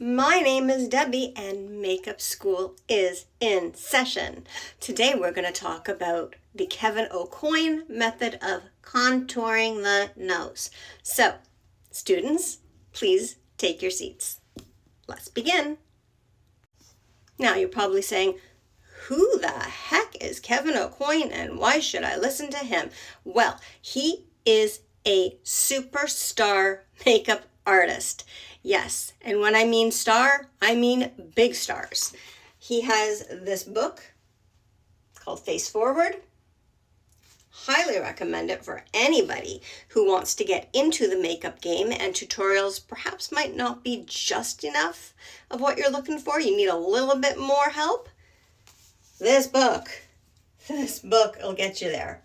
My name is Debbie and makeup school is in session. Today we're going to talk about the Kevyn Aucoin method of contouring the nose. So, students, please take your seats. Let's begin. Now you're probably saying, who the heck is Kevyn Aucoin and why should I listen to him? Well, he is a superstar makeup artist. Yes, and when I mean star, I mean big stars. He has this book called Face Forward. Highly recommend it for anybody who wants to get into the makeup game, and tutorials perhaps might not be just enough of what you're looking for. You need a little bit more help. This book will get you there.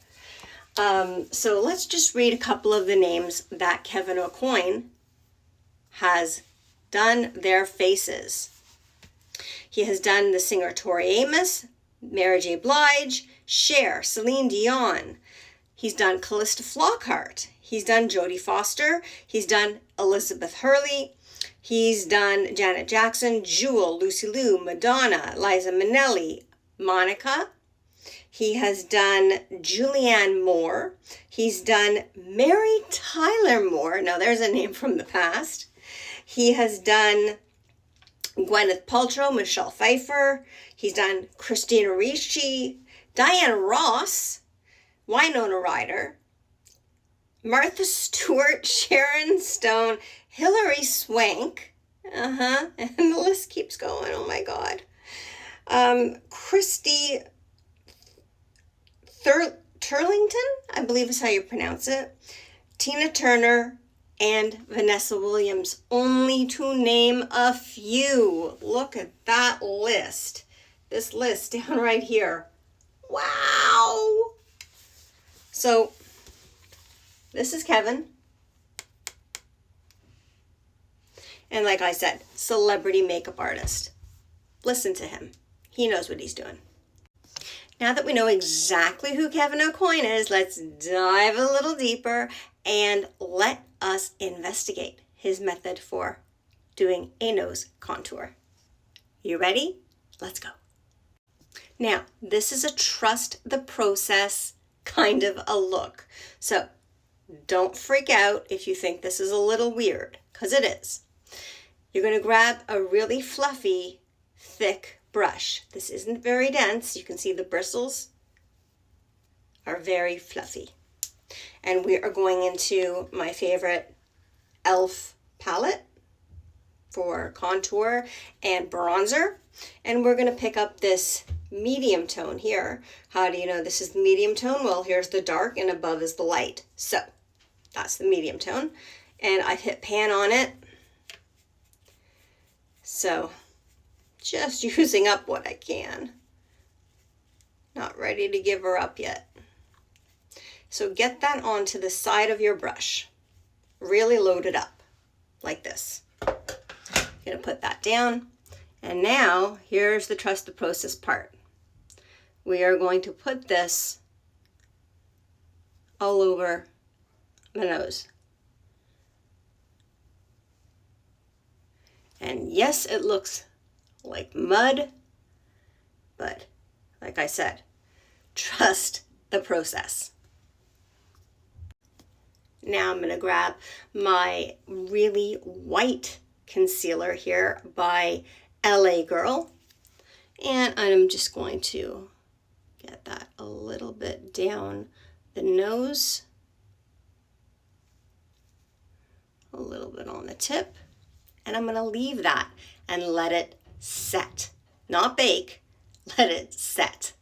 So let's just read a couple of the names that Kevyn Aucoin has done their faces. He has done the singer Tori Amos, Mary J. Blige, Cher, Celine Dion. He's done Callista Flockhart. He's done Jodie Foster. He's done Elizabeth Hurley. He's done Janet Jackson, Jewel, Lucy Liu, Madonna, Liza Minnelli, Monica. He has done Julianne Moore. He's done Mary Tyler Moore. Now there's a name from the past. He has done Gwyneth Paltrow, Michelle Pfeiffer. He's done Christina Ricci, Diana Ross, Winona Ryder, Martha Stewart, Sharon Stone, Hilary Swank. And the list keeps going. Oh my God. Christy Turlington, I believe is how you pronounce it. Tina Turner and Vanessa Williams, only to name a few. Look at that list. This list down right here. Wow. So this is Kevyn. And like I said, celebrity makeup artist. Listen to him. He knows what he's doing. Now that we know exactly who Kevyn Aucoin is, let's dive a little deeper and let us investigate his method for doing a nose contour. You ready? Let's go. Now, this is a trust the process kind of a look. So don't freak out if you think this is a little weird, because it is. You're going to grab a really fluffy, thick brush. This isn't very dense. You can see the bristles are very fluffy. And we are going into my favorite e.l.f. palette for contour and bronzer. And we're going to pick up this medium tone here. How do you know this is the medium tone? Well, here's the dark and above is the light. So that's the medium tone. And I've hit pan on it. So just using up what I can. Not ready to give her up yet. So get that onto the side of your brush. Really load it up like this. Gonna put that down. And now here's the trust the process part. We are going to put this all over my nose. And yes, it looks like mud, but like I said, trust the process. Now I'm going to grab my really white concealer here by LA Girl, and I'm just going to get that a little bit down the nose, a little bit on the tip, and I'm going to leave that and let it set. Not bake, let it set.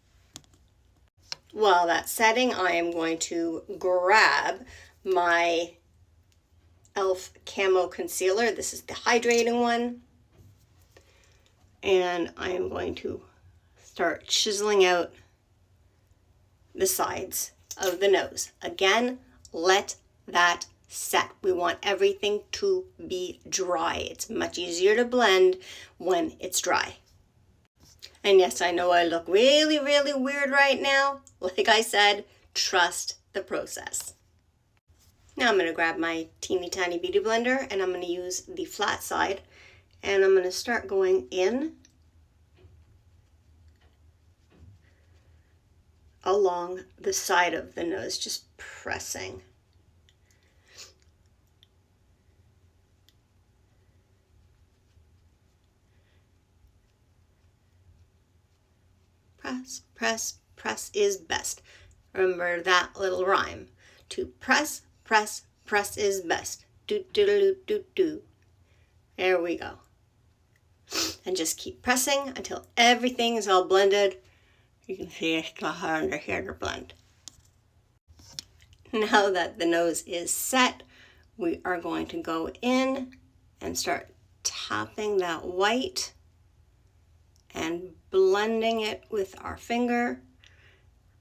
While that's setting, I am going to grab my e.l.f. Camo Concealer. This is the hydrating one. And I am going to start chiseling out the sides of the nose. Again, let that set. We want everything to be dry. It's much easier to blend when it's dry. And yes, I know I look really, really weird right now. Like I said, trust the process. Now I'm going to grab my teeny tiny beauty blender and I'm going to use the flat side And I'm going to start going in along the side of the nose, just pressing. Press, press, press is best. Remember that little rhyme. To press, press, press is best. Do, do, do, do, do. There we go. And just keep pressing until everything is all blended. You can see it's got under here to blend. Now that the nose is set, we are going to go in and start tapping that white and blending it with our finger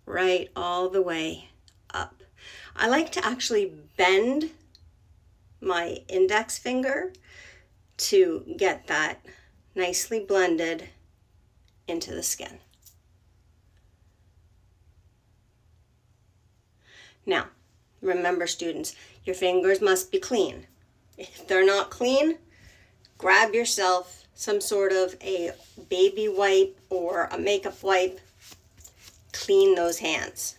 right all the way up. I like to actually bend my index finger to get that nicely blended into the skin. Now, remember students, your fingers must be clean. If they're not clean, grab yourself some sort of a baby wipe or a makeup wipe. Clean those hands.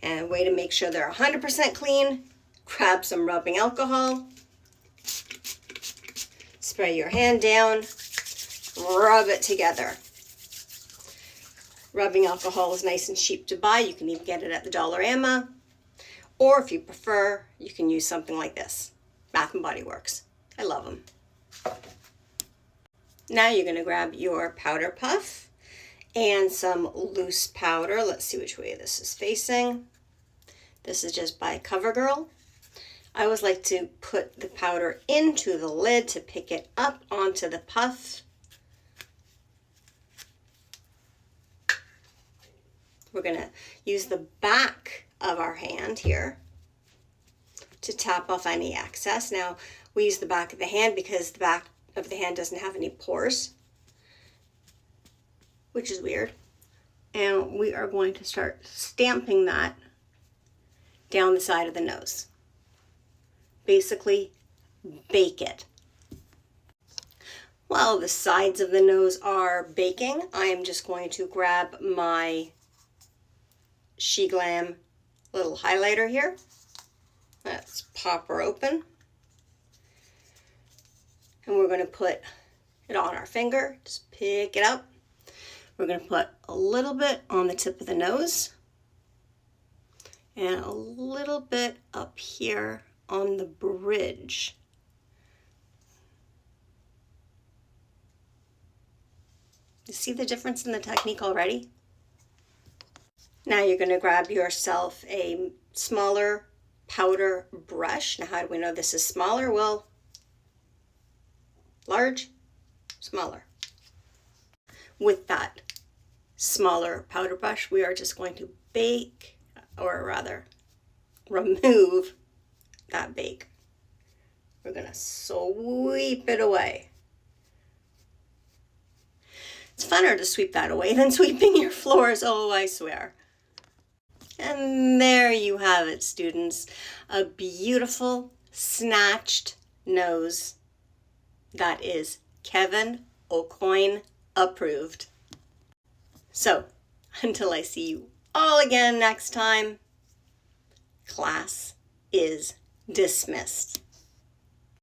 And a way to make sure they're 100% clean, grab some rubbing alcohol, spray your hand down, rub it together. Rubbing alcohol is nice and cheap to buy. You can even get it at the Dollarama. Or if you prefer, you can use something like this. Bath & Body Works. I love them. Now you're going to grab your powder puff and some loose powder. Let's see which way this is facing. This is just by CoverGirl. I always like to put the powder into the lid to pick it up onto the puff. We're going to use the back of our hand here to tap off any excess. Now, we use the back of the hand because the back of the hand doesn't have any pores, which is weird. And we are going to start stamping that down the side of the nose. Basically, bake it. While the sides of the nose are baking, I am just going to grab my She Glam little highlighter here. Let's pop her open. And we're going to put it on our finger. Just pick it up. We're going to put a little bit on the tip of the nose and a little bit up here on the bridge. You see the difference in the technique already? Now you're going to grab yourself a smaller powder brush. Now how do we know this is smaller? Well, large, smaller. With that smaller powder brush, we are just going to bake, or rather, remove that bake. We're going to sweep it away. It's funner to sweep that away than sweeping your floors, oh, I swear. And there you have it, students. A beautiful, snatched nose that is Kevyn Aucoin approved. So, until I see you all again next time, class is dismissed.